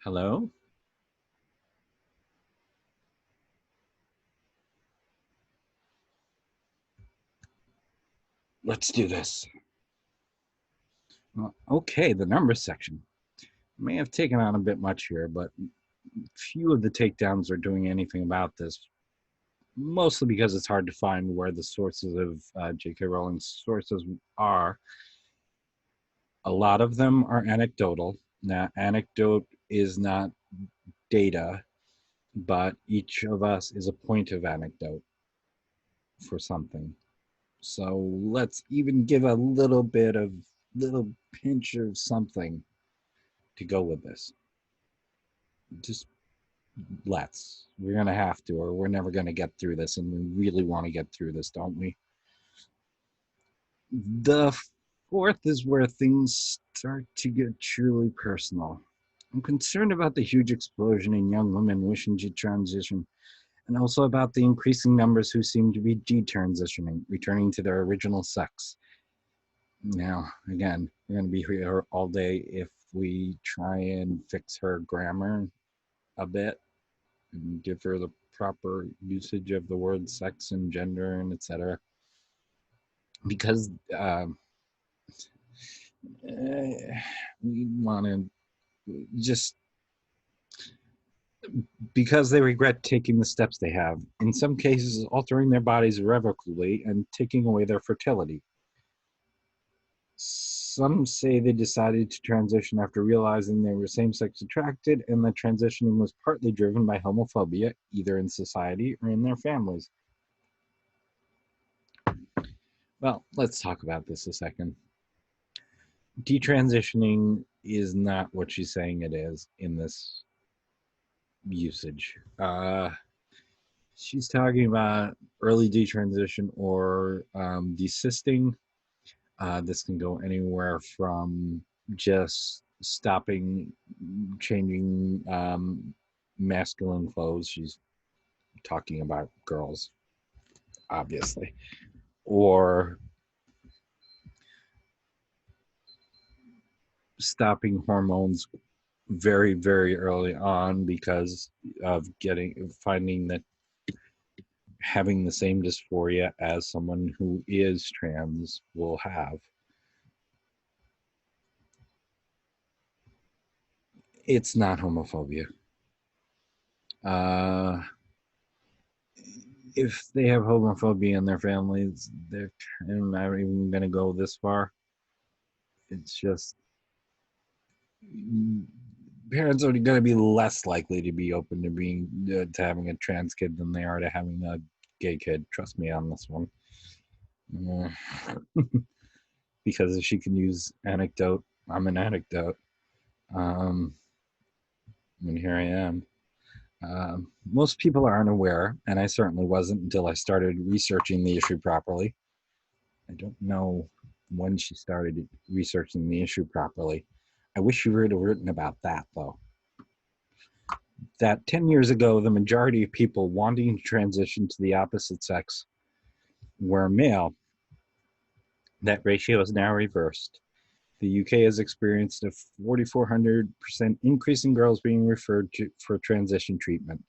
Hello? Let's do this. Okay, the numbers section. May have taken on a bit much here, but few of the takedowns are doing anything about this, mostly because it's hard to find where the sources of J.K. Rowling's sources are. A lot of them are anecdotal. Now, anecdote is not data, but each of us is a point of anecdote for something. So let's even give a little pinch of something to go with this. Just let's. We're going to have to, or we're never going to get through this. And we really want to get through this, don't we? The fourth is where things start to get truly personal. I'm concerned about the huge explosion in young women wishing to transition, and also about the increasing numbers who seem to be detransitioning, returning to their original sex. Now, again, we're going to be here all day if we try and fix her grammar a bit and give her the proper usage of the word sex and gender and etc. Because we want to just because they regret taking the steps they have, in some cases altering their bodies irrevocably and taking away their fertility. Some say they decided to transition after realizing they were same-sex attracted, and that transitioning was partly driven by homophobia, either in society or in their families. Well, let's talk about this a second. Detransitioning is not what she's saying it is in this usage. She's talking about early detransition or desisting. This can go anywhere from just stopping changing masculine clothes. She's talking about girls, obviously, or stopping hormones very, very early on because of finding that having the same dysphoria as someone who is trans will have. It's not homophobia. Uh, if they have homophobia in their families, they're not even going to go this far. It's just parents are going to be less likely to be open to being to having a trans kid than they are to having a gay kid. Trust me on this one. Because if she can use anecdote, I'm an anecdote. Um, and here I am. Most people aren't aware, and I certainly wasn't until I started researching the issue properly. I don't know when she started researching the issue properly. I wish you would have written about that, though. That 10 years ago, the majority of people wanting to transition to the opposite sex were male. That ratio is now reversed. The UK has experienced a 4,400% increase in girls being referred to for transition treatment.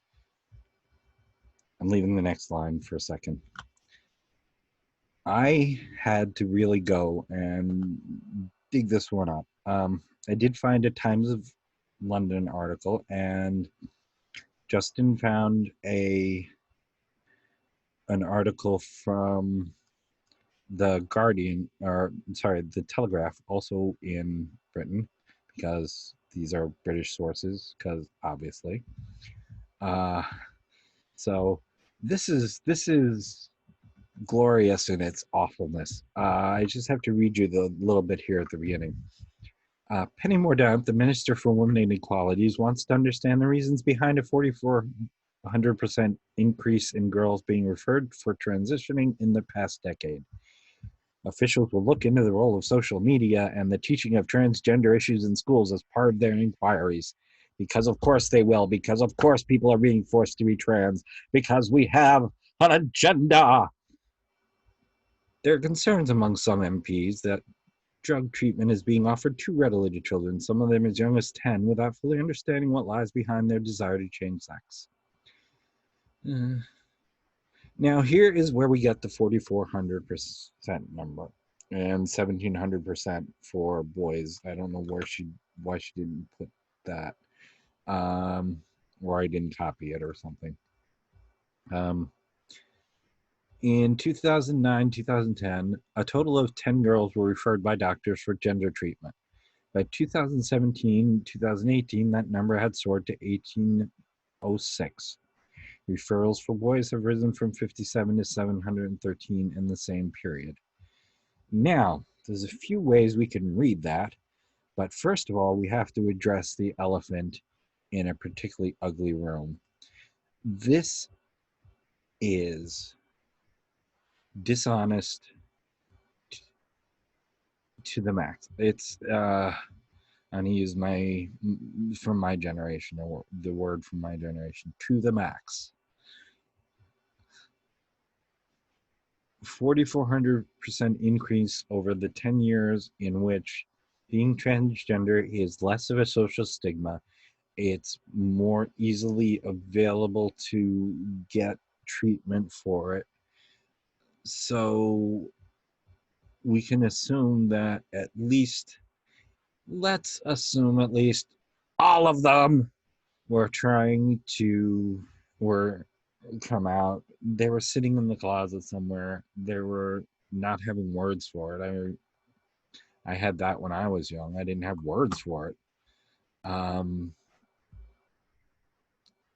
I'm leaving the next line for a second. I had to really go and dig this one up. I did find a Times of London article, and Justin found an article from the Guardian, or sorry, the Telegraph, also in Britain, because these are British sources, because obviously. Uh, so this is glorious in its awfulness. I just have to read you the little bit here at the beginning. Penny Mordaunt, the Minister for Women and Equalities, wants to understand the reasons behind a 4,400% increase in girls being referred for transitioning in the past decade. Officials will look into the role of social media and the teaching of transgender issues in schools as part of their inquiries. Because of course they will, because of course people are being forced to be trans, because we have an agenda. There are concerns among some MPs that drug treatment is being offered too readily to children, some of them as young as 10, without fully understanding what lies behind their desire to change sex. Now, here is where we get the 4,400% number and 1,700% for boys. I don't know why she didn't put that, or I didn't copy it or something. In 2009, 2010, a total of 10 girls were referred by doctors for gender treatment. By 2017, 2018, that number had soared to 1,806. Referrals for boys have risen from 57 to 713 in the same period. Now, there's a few ways we can read that, but first of all, we have to address the elephant in a particularly ugly room. This is dishonest to the max. It's I'm gonna use from my generation, or the word from my generation, to the max. 4,400% increase over the 10 years in which being transgender is less of a social stigma. It's more easily available to get treatment for it. So we can assume that let's assume at least all of them were were come out. They were sitting in the closet somewhere. They were not having words for it. I had that when I was young. I didn't have words for it.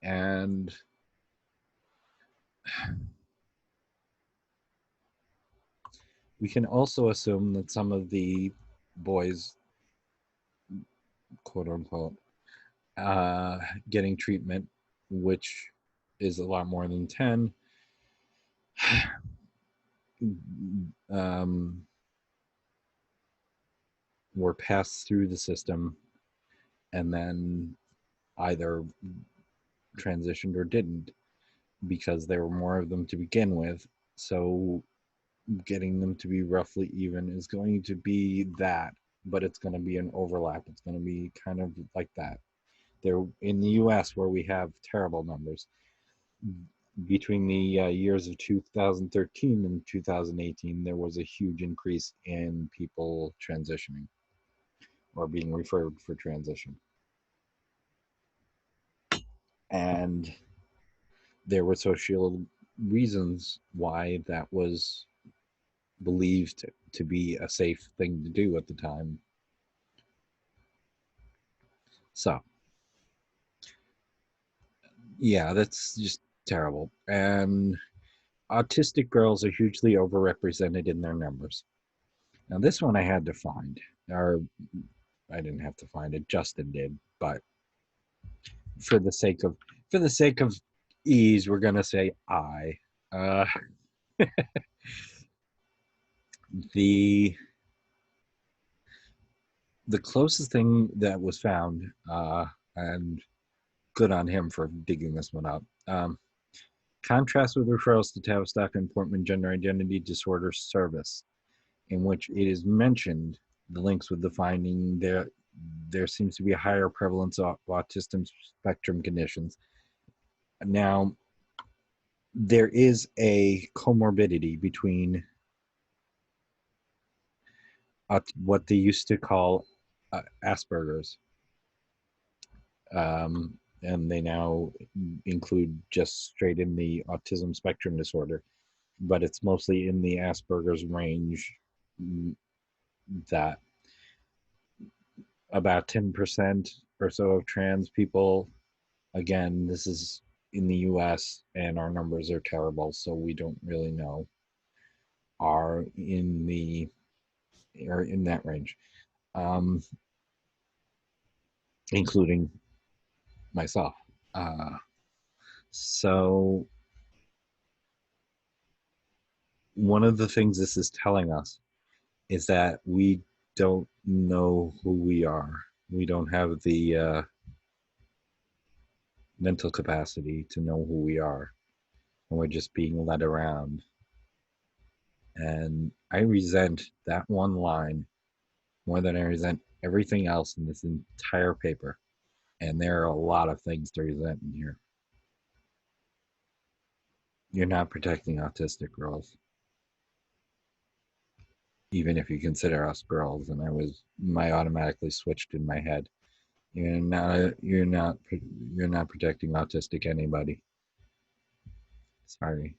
And we can also assume that some of the boys, quote unquote, getting treatment, which is a lot more than 10, were passed through the system and then either transitioned or didn't, because there were more of them to begin with. So getting them to be roughly even is going to be that, but it's going to be an overlap. It's going to be kind of like that. There in the US, where we have terrible numbers, between the years of 2013 and 2018, there was a huge increase in people transitioning or being referred for transition. And there were social reasons why that was believed to be a safe thing to do at the time. So, yeah, that's just terrible. And autistic girls are hugely overrepresented in their numbers. Now, this one I had to find, or I didn't have to find it. Justin did, but for the sake of ease, we're gonna say I. Uh, the the closest thing that was found, and good on him for digging this one up. Contrast with referrals to Tavistock and Portman Gender Identity Disorder Service, in which it is mentioned the links with the finding there seems to be a higher prevalence of autism spectrum conditions. Now, there is a comorbidity between what they used to call Asperger's, and they now include just straight in the autism spectrum disorder, but it's mostly in the Asperger's range. That about 10% or so of trans people, again, this is in the US and our numbers are terrible, so we don't really know, are in that range, including myself. So one of the things this is telling us is that we don't know who we are. We don't have the mental capacity to know who we are, and we're just being led around. And I resent that one line more than I resent everything else in this entire paper. And there are a lot of things to resent in here. You're not protecting autistic girls, even if you consider us girls. And my automatically switched in my head. You're not protecting autistic anybody. Sorry.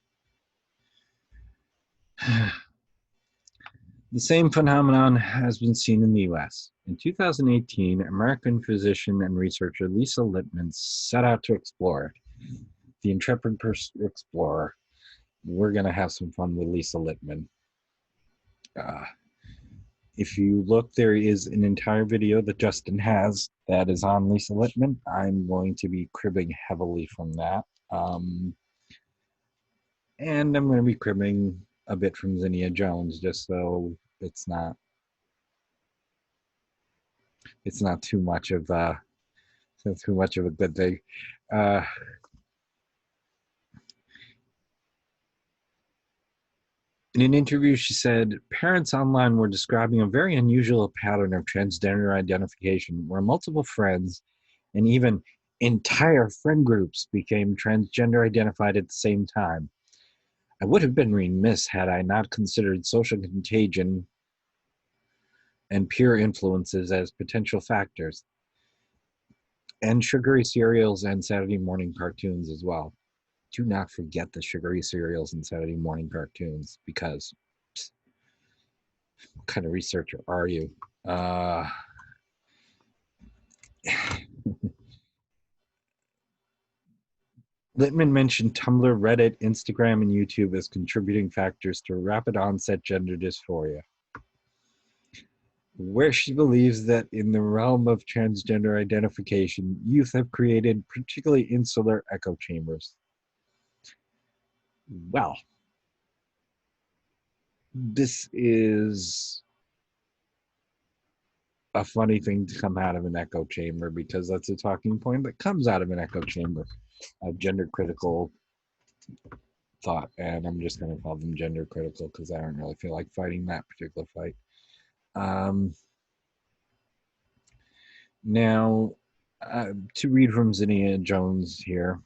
The same phenomenon has been seen in the US. In 2018, American physician and researcher Lisa Littman set out to explore it. The intrepid explorer. We're going to have some fun with Lisa Littman. If you look, there is an entire video that Justin has that is on Lisa Littman. I'm going to be cribbing heavily from that. And I'm going to be cribbing a bit from Zinnia Jones, just so it's not too much of a good thing. In an interview, she said, parents online were describing a very unusual pattern of transgender identification where multiple friends and even entire friend groups became transgender identified at the same time. I would have been remiss had I not considered social contagion and peer influences as potential factors, and sugary cereals and Saturday morning cartoons as well. Do not forget the sugary cereals and Saturday morning cartoons, because what kind of researcher are you? Littman mentioned Tumblr, Reddit, Instagram, and YouTube as contributing factors to rapid onset gender dysphoria, where she believes that in the realm of transgender identification, youth have created particularly insular echo chambers. Well, this is a funny thing to come out of an echo chamber, because that's a talking point that comes out of an echo chamber, a gender critical thought. And I'm just going to call them gender critical because I don't really feel like fighting that particular fight. Now, to read from Zinnia Jones here,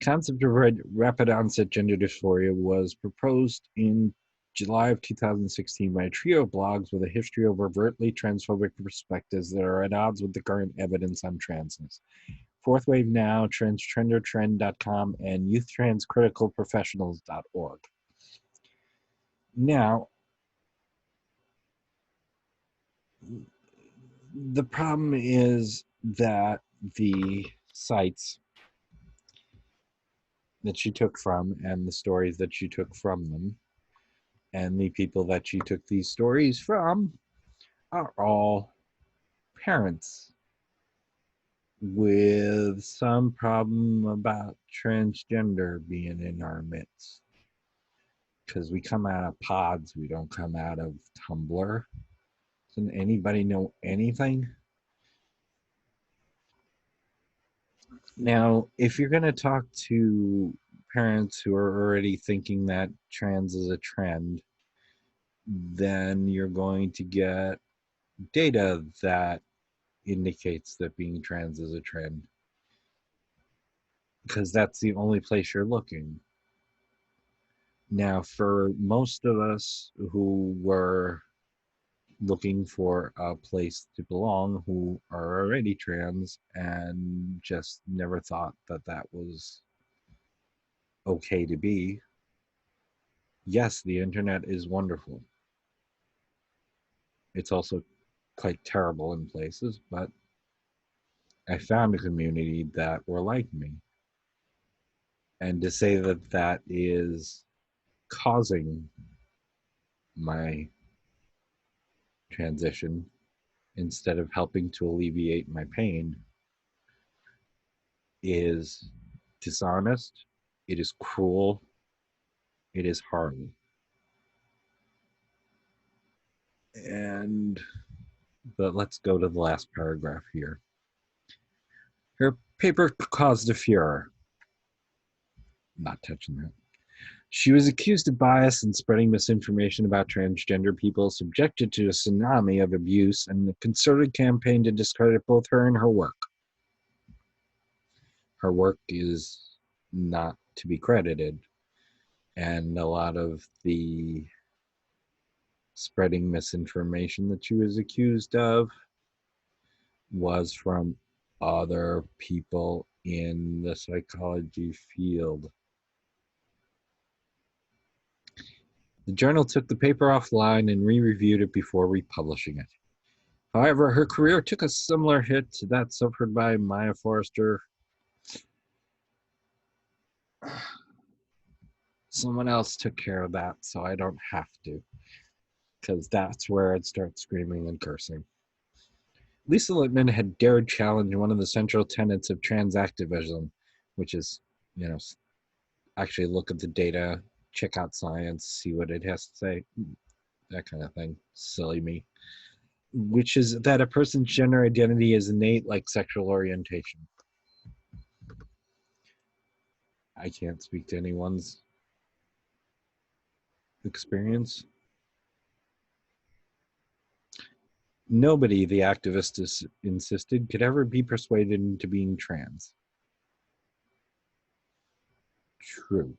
concept of rapid onset gender dysphoria was proposed in July of 2016 by a trio of blogs with a history of overtly transphobic perspectives that are at odds with the current evidence on transness. Fourth Wave Now, TransgenderTrend.com, and YouthTransCriticalProfessionals.org. Now, the problem is that the sites that she took from and the stories that she took from them and the people that she took these stories from are all parents with some problem about transgender being in our midst. Because we come out of pods, we don't come out of Tumblr. Doesn't anybody know anything? Now, if you're going to talk to parents who are already thinking that trans is a trend, then you're going to get data that indicates that being trans is a trend, because that's the only place you're looking. Now, for most of us who were looking for a place to belong, who are already trans and just never thought that that was okay to be, yes, the internet is wonderful. It's also quite terrible in places, but I found a community that were like me. And to say that that is causing my transition instead of helping to alleviate my pain is dishonest, it is cruel, it is horrible. But let's go to the last paragraph here. Her paper caused a furor. Not touching that. She was accused of bias and spreading misinformation about transgender people, subjected to a tsunami of abuse, and a concerted campaign to discredit both her and her work. Her work is not to be credited, and a lot of the spreading misinformation that she was accused of was from other people in the psychology field. The journal took the paper offline and re-reviewed it before republishing it. However, her career took a similar hit to that suffered by Maya Forrester. Someone else took care of that, so I don't have to, because that's where I'd start screaming and cursing. Lisa Littman had dared challenge one of the central tenets of transactivism, which is, you know, actually look at the data, check out science, see what it has to say, that kind of thing. Silly me. Which is that a person's gender identity is innate like sexual orientation. I can't speak to anyone's experience. Nobody, the activist insisted, could ever be persuaded into being trans. True.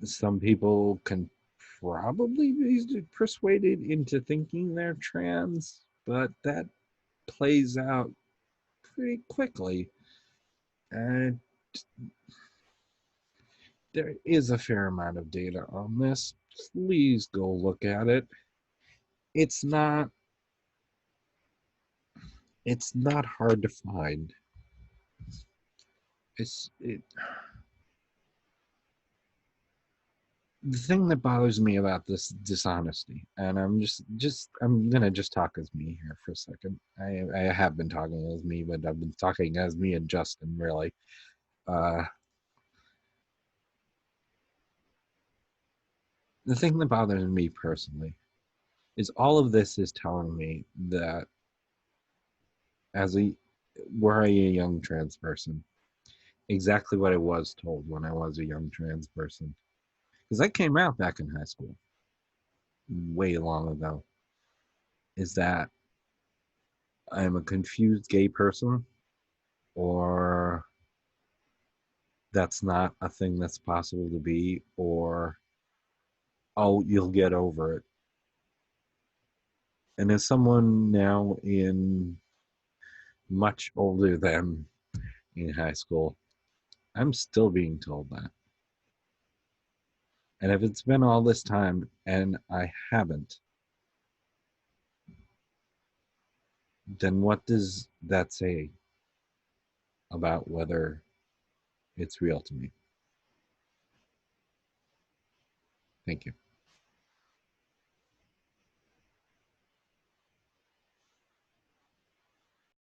Some people can probably be persuaded into thinking they're trans, but that plays out pretty quickly. And there is a fair amount of data on this. Please go look at it. It's not it's not hard to find. It the thing that bothers me about this dishonesty, and I'm gonna just talk as me here for a second. I have been talking as me, but I've been talking as me and Justin really. Uh, the thing that bothers me personally is all of this is telling me that as a were I a young trans person, exactly what I was told when I was a young trans person, because I came out back in high school way long ago, is that I'm a confused gay person, or that's not a thing that's possible to be, or oh, you'll get over it. And as someone now in much older than in high school, I'm still being told that. And if it's been all this time and I haven't, then what does that say about whether it's real to me? Thank you.